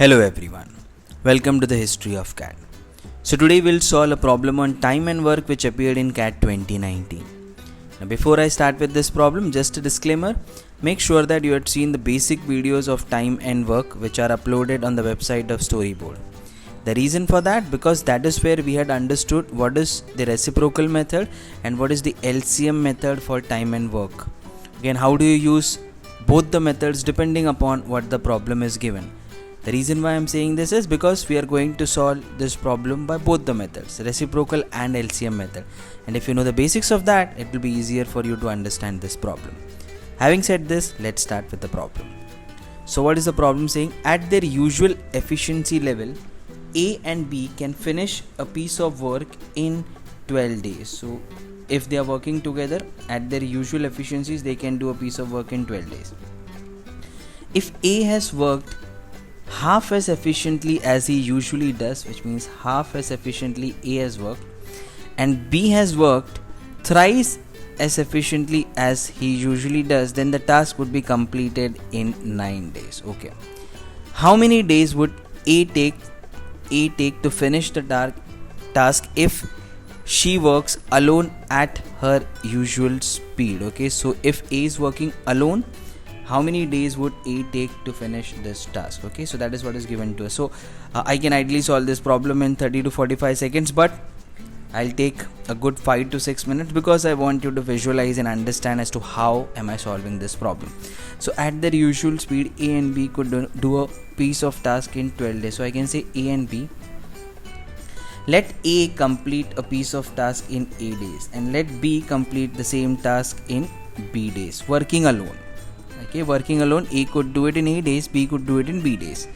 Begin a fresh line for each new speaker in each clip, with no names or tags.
Hello everyone, welcome to the history of CAT. So today we'll solve a problem on time and work which appeared in CAT 2019. Now before I start with this problem, just a disclaimer, make sure that you had seen the basic videos of time and work which are uploaded on the website of Storyboard. The reason for that, because that is where we had understood what is the reciprocal method and what is the LCM method for time and work. Again, how do you use both the methods depending upon what the problem is given. The reason why I am saying this is because we are going to solve this problem by both the methods, reciprocal and LCM method. And if you know the basics of that, it will be easier for you to understand this problem. Having said this, let's start with the problem. So what is the problem saying? At their usual efficiency level, A and B can finish a piece of work in 12 days. So if they are working together at their usual efficiencies, they can do a piece of work in 12 days. If A has worked half as efficiently as he usually does, which means half as efficiently A has worked, and B has worked thrice as efficiently as he usually does, then the task would be completed in 9 days. Okay. How many days would A take to finish the task if she works alone at her usual speed? Okay, so if A is working alone, how many days would A take to finish this task? Okay, so that is what is given to us. So I can ideally solve this problem in 30 to 45 seconds, but I'll take a good 5 to 6 minutes because I want you to visualize and understand as to how am I solving this problem. So at their usual speed, A and B could do a piece of task in 12 days. So I can say A and B. Let A complete a piece of task in A days and let B complete the same task in B days, working alone. Okay, working alone, A could do it in A days, B could do it in B days,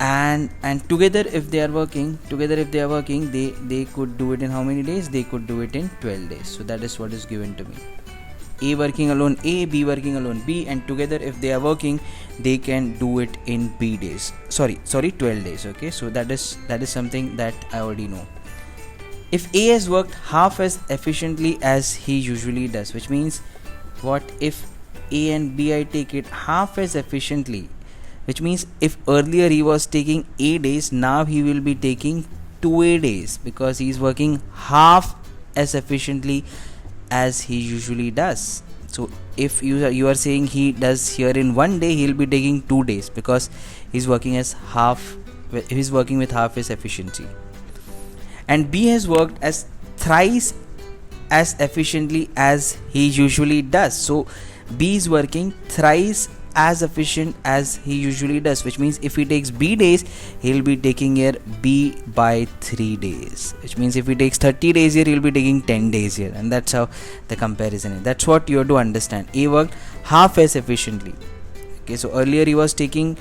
and together if they are working, they could do it in how many days? They could do it in 12 days. So that is what is given to me. A working alone A, B working alone B, and together if they are working, they can do it in B days. Sorry, 12 days. Okay, so that is something that I already know. If A has worked half as efficiently as he usually does, which means what? If A and B, I take it half as efficiently, which means if earlier he was taking A days, now he will be taking 2A days because he is working half as efficiently as he usually does. So if you are saying he does here in 1 day, he will be taking 2 days because he's working with half his efficiency. And B has worked as thrice as efficiently as he usually does. So B is working thrice as efficient as he usually does, which means if he takes B days, he'll be taking here B by 3 days, which means if he takes 30 days here, he'll be taking 10 days here, and that's how the comparison is. That's what you have to understand. A worked half as efficiently. Okay, so earlier he was taking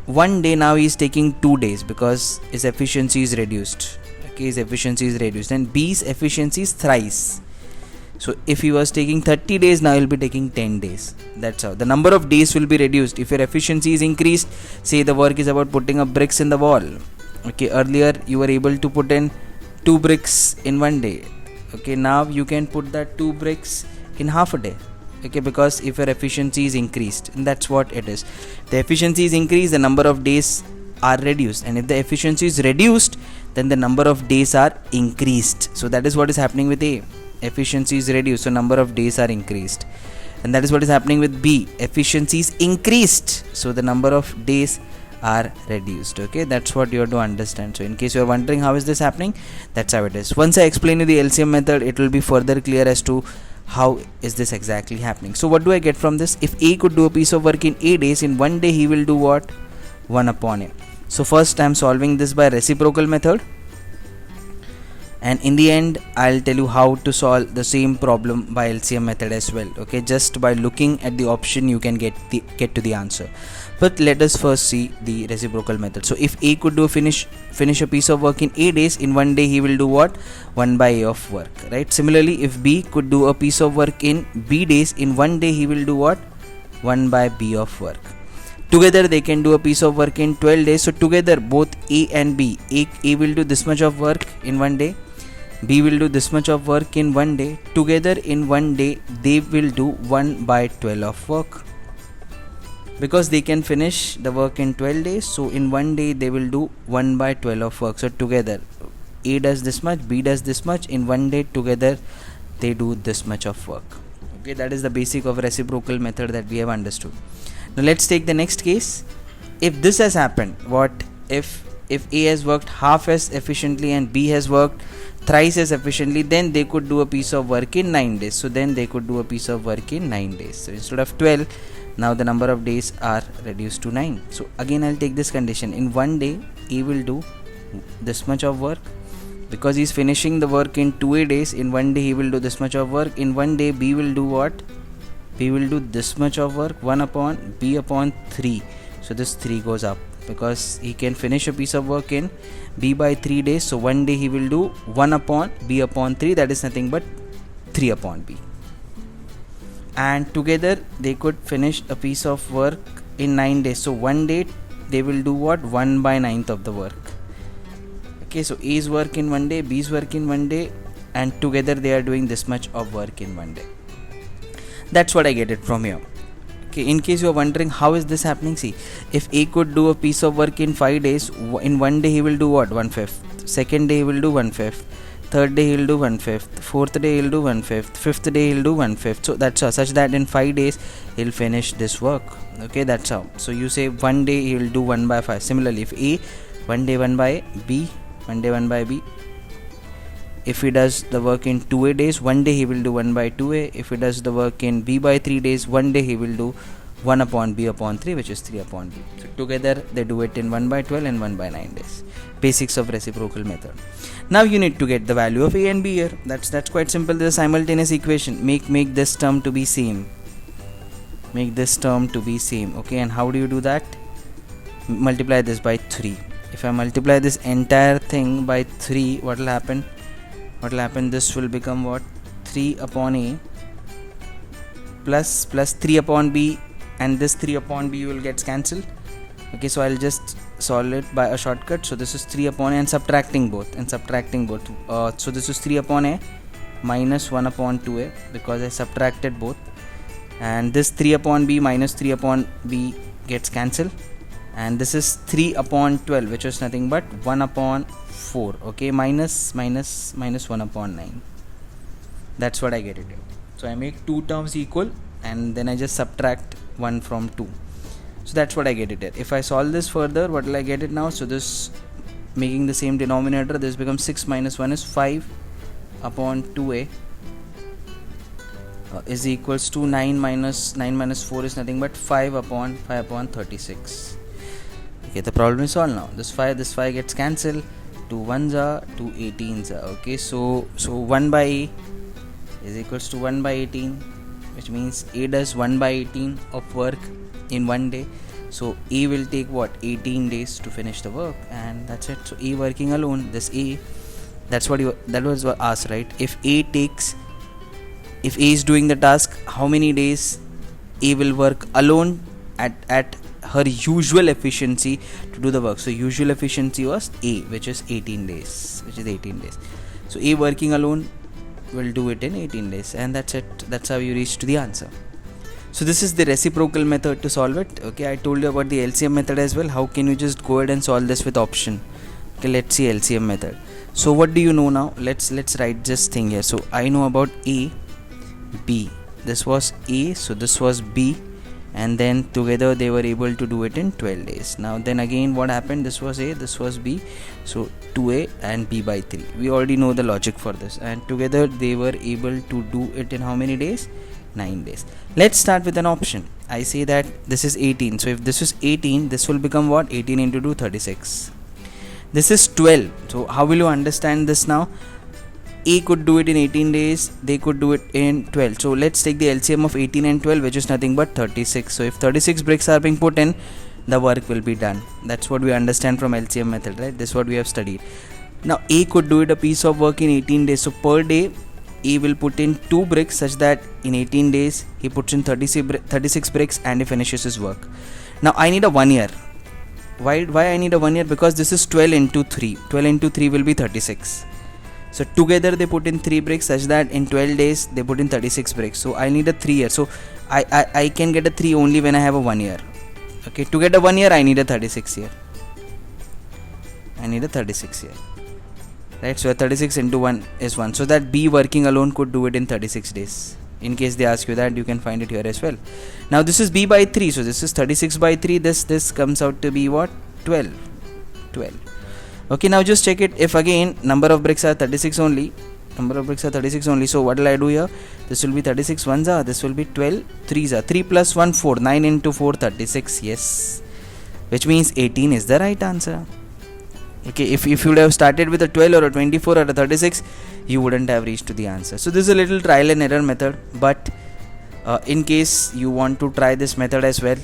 1 day, now he is taking 2 days because his efficiency is reduced. Okay, his efficiency is reduced, and B's efficiency is thrice. So if he was taking 30 days, now he will be taking 10 days. That's how the number of days will be reduced. If your efficiency is increased, say the work is about putting up bricks in the wall. Okay, earlier you were able to put in 2 bricks in 1 day. Okay, now you can put that 2 bricks in half a day. Okay, because if your efficiency is increased, and that's what it is. The efficiency is increased, the number of days are reduced, and if the efficiency is reduced, then the number of days are increased. So that is what is happening with A. Efficiency is reduced, so number of days are increased, and that is what is happening with B. Efficiency is increased, so the number of days are reduced. Okay, that's what you have to understand. So in case you are wondering how is this happening, that's how it is. Once I explain you the LCM method, it will be further clear as to how is this exactly happening. So what do I get from this? If A could do a piece of work in A days, in 1 day he will do what? 1 upon A. So first I am solving this by reciprocal method, and in the end I'll tell you how to solve the same problem by LCM method as well. Okay, just by looking at the option you can get to the answer. But let us first see the reciprocal method. So if A could do finish a piece of work in A days, in 1 day he will do what? 1 by A of work, right? Similarly, if B could do a piece of work in B days, in 1 day he will do what? 1 by B of work. Together they can do a piece of work in 12 days. So together both A and B, A will do this much of work in 1 day, B will do this much of work in 1 day. Together in 1 day they will do 1 by 12 of work. because they can finish the work in 12 days, so in one day they will do 1 by 12 of work. So together A does this much, B does this much, in one day together they do this much of work. Okay, that is the basic of reciprocal method that we have understood. Now let's take the next case. If this has happened, what if A has worked half as efficiently and B has worked thrice as efficiently, then they could do a piece of work in 9 days. So then they could do a piece of work in 9 days. So instead of 12, now the number of days are reduced to 9. So again I'll take this condition. In one day A will do this much of work, because he's finishing the work in 2 days. In one day he will do this much of work. In one day B will do what? B will do this much of work, 1 upon B upon 3. So this 3 goes up because he can finish a piece of work in B by 3 days. So one day he will do 1 upon B upon 3, that is nothing but 3 upon B. And together they could finish a piece of work in 9 days. So one day they will do what? 1 by 9th of the work. Okay, so A's work in one day, B's work in one day, and together they are doing this much of work in one day. That's what I get it from here. Okay, in case you are wondering how is this happening, see, if A could do a piece of work in 5 days, in one day he will do what? 1/5. Second day he will do 1/5. Third day he will do 1/5. Fourth day he will do 1/5. Fifth day he will do 1/5. So that's how, such that in 5 days he'll finish this work. Okay, that's how. So you say one day he will do 1 by 5. Similarly, if A, one day 1 by B, one day 1 by B. If he does the work in 2 days, one day he will do 1 by 2A. If he does the work in B by 3 days, one day he will do 1 upon B upon 3, which is 3 upon B. So together they do it in 1 by 12 and 1 by 9 days. Basics of reciprocal method. Now you need to get the value of A and B here. That's quite simple. This is a simultaneous equation. Make this term to be same. Make this term to be same. Okay, and how do you do that? Multiply this by 3. If I multiply this entire thing by 3, what will happen? This will become what? 3 upon A plus 3 upon B, and this 3 upon B will get cancelled. Okay, so I'll just solve it by a shortcut. So this is 3 upon A and subtracting both. So this is 3 upon A minus 1 upon 2A, because I subtracted both, and this 3 upon B minus 3 upon B gets cancelled, and this is 3 upon 12, which is nothing but 1 upon 4. Okay, minus 1 upon 9. That's what I get it. So I make two terms equal and then I just subtract 1 from 2. So that's what I get it here. If I solve this further, what will I get it now? So this, making the same denominator, this becomes 6 minus 1 is 5 upon 2A is equals to 9 minus 4 is nothing but 5 upon 36. Okay, the problem is solved now. This 5 gets cancelled. 2 1s are 2 18s are. Okay, so 1 by A is equals to 1 by 18, which means A does 1 by 18 of work in one day. So A will take what? 18 days to finish the work, and that's it. So A working alone, this A, that was asked, right? If A is doing the task, how many days A will work alone at her usual efficiency to do the work? So usual efficiency was A, which is 18 days. So A working alone will do it in 18 days, and that's it. That's how you reach to the answer. So this is the reciprocal method to solve it. Okay, I told you about the LCM method as well. How can you just go ahead and solve this with option? Okay, let's see LCM method. So what do you know now? Let's write this thing here. So I know about A, B. This was A, so this was B, and then together they were able to do it in 12 days. Now then again what happened? This was A, this was B, so 2A and B by 3. We already know the logic for this, and together they were able to do it in how many days? 9 days. Let's start with an option. I say that this is 18, so if this is 18, this will become what? 18 into 2, 36. This is 12. So how will you understand this now? A could do it in 18 days, they could do it in 12. So let's take the LCM of 18 and 12, which is nothing but 36. So if 36 bricks are being put in, the work will be done. That's what we understand from LCM method, right? This is what we have studied. Now A could do it a piece of work in 18 days. So per day A will put in 2 bricks, such that in 18 days he puts in 36 bricks and he finishes his work. Now I need a 1 year. Why I need a 1 year? Because this is 12 into 3. 12 into 3 will be 36. So together they put in 3 bricks, such that in 12 days they put in 36 bricks. So I need a 3 year. So I can get a 3 only when I have a 1 year. Okay, to get a 1 year I need a 36 year. Right, so 36 into 1 is 1. So that B working alone could do it in 36 days. In case they ask you that, you can find it here as well. Now this is B by 3, so this is 36 by 3. This comes out to be what? 12. Okay, now just check it. If again number of bricks are 36 only, so what will I do here? This will be 36 ones are, this will be 12 threes are, 3 plus 1 4, 9 into 4 36. Yes, which means 18 is the right answer. Okay, if you would have started with a 12 or a 24 or a 36, you wouldn't have reached to the answer. So this is a little trial and error method, but in case you want to try this method as well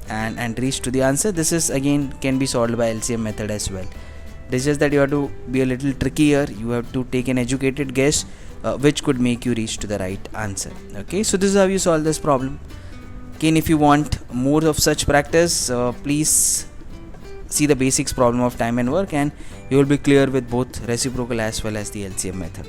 and reach to the answer, this is again can be solved by LCM method as well. It's just that you have to be a little trickier. You have to take an educated guess which could make you reach to the right answer. Okay, so this is how you solve this problem. Again, if you want more of such practice, please see the basics problem of time and work, and you will be clear with both reciprocal as well as the LCM method.